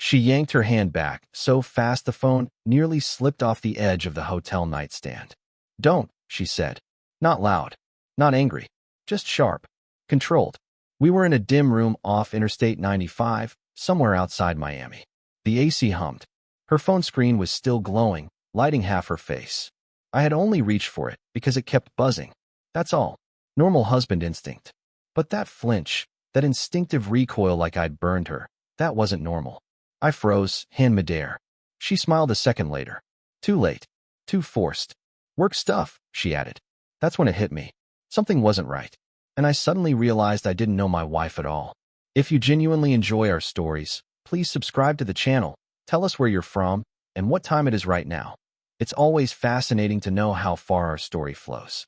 She yanked her hand back so fast the phone nearly slipped off the edge of the hotel nightstand. "Don't," she said. Not loud, not angry, just sharp, controlled. We were in a dim room off Interstate 95, somewhere outside Miami. The AC hummed. Her phone screen was still glowing, lighting half her face. I had only reached for it because it kept buzzing. That's all. Normal husband instinct. But that flinch, that instinctive recoil like I'd burned her, that wasn't normal. I froze, hand midair. She smiled a second later. Too late. Too forced. "Work stuff," she added. That's when it hit me. Something wasn't right. And I suddenly realized I didn't know my wife at all. If you genuinely enjoy our stories, please subscribe to the channel, tell us where you're from, and what time it is right now. It's always fascinating to know how far our story flows.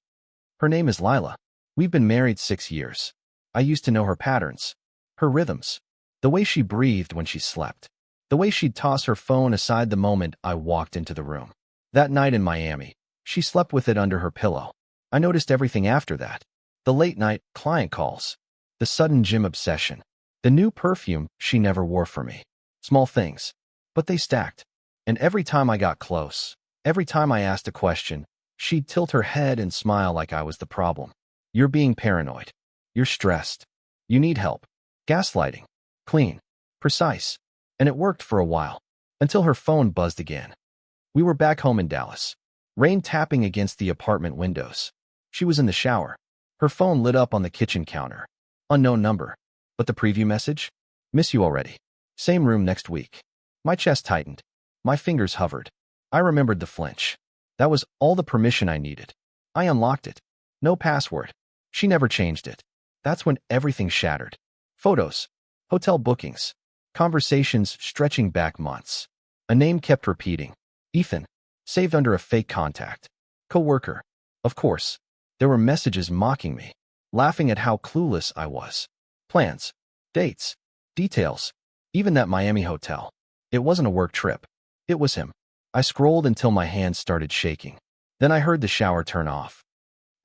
Her name is Lila. We've been married 6 years. I used to know her patterns, her rhythms, the way she breathed when she slept, the way she'd toss her phone aside the moment I walked into the room. That night in Miami, she slept with it under her pillow. I noticed everything after that. The late-night client calls, the sudden gym obsession, the new perfume she never wore for me. Small things, but they stacked. And every time I got close, every time I asked a question, she'd tilt her head and smile like I was the problem. "You're being paranoid. You're stressed. You need help." Gaslighting. Clean. Precise. And it worked for a while, until her phone buzzed again. We were back home in Dallas. Rain tapping against the apartment windows. She was in the shower. Her phone lit up on the kitchen counter. Unknown number. But the preview message? "Miss you already. Same room next week." My chest tightened. My fingers hovered. I remembered the flinch. That was all the permission I needed. I unlocked it. No password. She never changed it. That's when everything shattered. Photos. Hotel bookings. Conversations stretching back months. A name kept repeating. Ethan. Saved under a fake contact. Coworker. Of course. There were messages mocking me, laughing at how clueless I was. Plans. Dates. Details. Even that Miami hotel. It wasn't a work trip. It was him. I scrolled until my hands started shaking. Then I heard the shower turn off.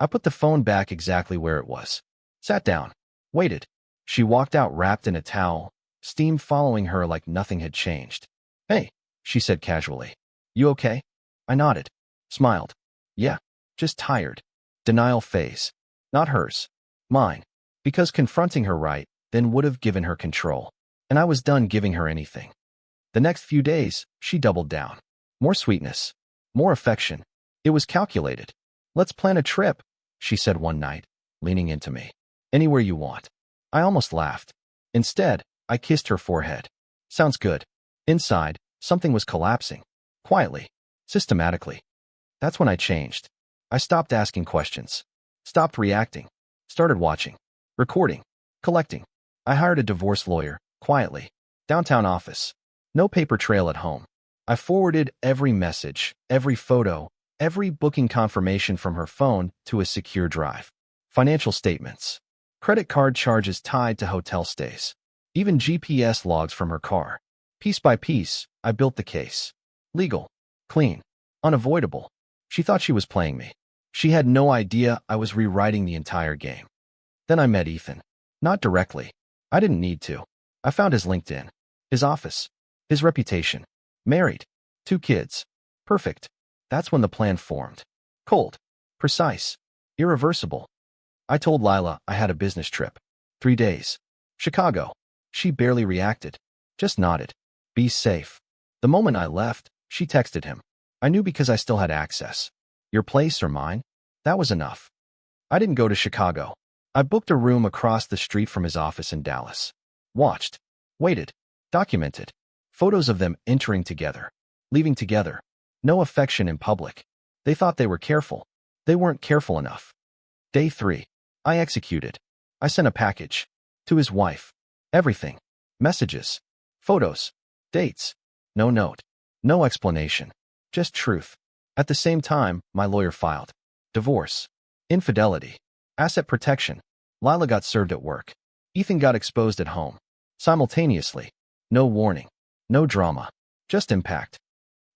I put the phone back exactly where it was. Sat down. Waited. She walked out wrapped in a towel, steam following her like nothing had changed. "Hey," she said casually. "You okay?" I nodded. Smiled. "Yeah. Just tired." Denial phase. Not hers. Mine. Because confronting her right then would have given her control. And I was done giving her anything. The next few days, she doubled down. More sweetness. More affection. It was calculated. "Let's plan a trip," she said one night, leaning into me. "Anywhere you want." I almost laughed. Instead, I kissed her forehead. Sounds good. Inside, something was collapsing. Quietly. Systematically. That's when I changed. I stopped asking questions. Stopped reacting. Started watching. Recording. Collecting. I hired a divorce lawyer, quietly. Downtown office. No paper trail at home. I forwarded every message, every photo, every booking confirmation from her phone to a secure drive. Financial statements. Credit card charges tied to hotel stays. Even GPS logs from her car. Piece by piece, I built the case. Legal. Clean. Unavoidable. She thought she was playing me. She had no idea I was rewriting the entire game. Then I met Ethan. Not directly. I didn't need to. I found his LinkedIn. His office. His reputation. Married. 2 kids. Perfect. That's when the plan formed. Cold. Precise. Irreversible. I told Lila I had a business trip. 3 days. Chicago. She barely reacted. Just nodded. Be safe. The moment I left, she texted him. I knew because I still had access. Your place or mine? That was enough. I didn't go to Chicago. I booked a room across the street from his office in Dallas. Watched. Waited. Documented. Photos of them entering together. Leaving together. No affection in public. They thought they were careful. They weren't careful enough. Day 3. I executed. I sent a package. To his wife. Everything. Messages. Photos. Dates. No note. No explanation. Just truth. At the same time, my lawyer filed. Divorce. Infidelity. Asset protection. Lila got served at work. Ethan got exposed at home. Simultaneously. No warning. No drama. Just impact.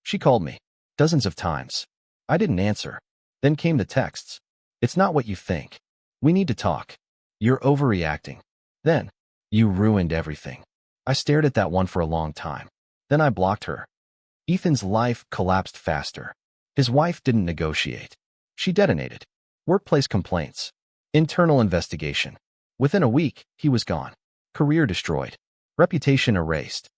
She called me. Dozens of times. I didn't answer. Then came the texts. "It's not what you think. We need to talk. You're overreacting." Then, "You ruined everything." I stared at that one for a long time. Then I blocked her. Ethan's life collapsed faster. His wife didn't negotiate. She detonated. Workplace complaints. Internal investigation. Within a week, he was gone. Career destroyed. Reputation erased.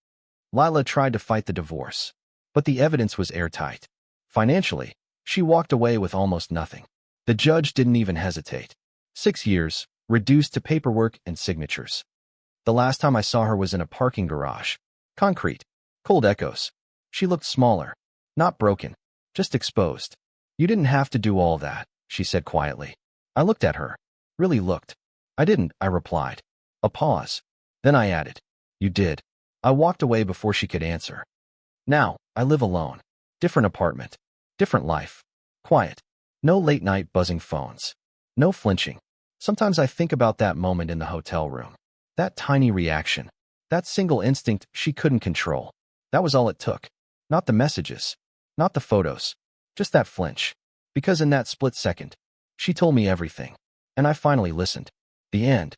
Lila tried to fight the divorce, but the evidence was airtight. Financially, she walked away with almost nothing. The judge didn't even hesitate. 6 years, reduced to paperwork and signatures. The last time I saw her was in a parking garage. Concrete. Cold echoes. She looked smaller. Not broken. Just exposed. You didn't have to do all that, she said quietly. I looked at her. Really looked. I didn't, I replied. A pause. Then I added. You did. I walked away before she could answer. Now, I live alone. Different apartment. Different life. Quiet. No late-night buzzing phones. No flinching. Sometimes I think about that moment in the hotel room. That tiny reaction. That single instinct she couldn't control. That was all it took. Not the messages. Not the photos. Just that flinch. Because in that split second, she told me everything. And I finally listened. The end.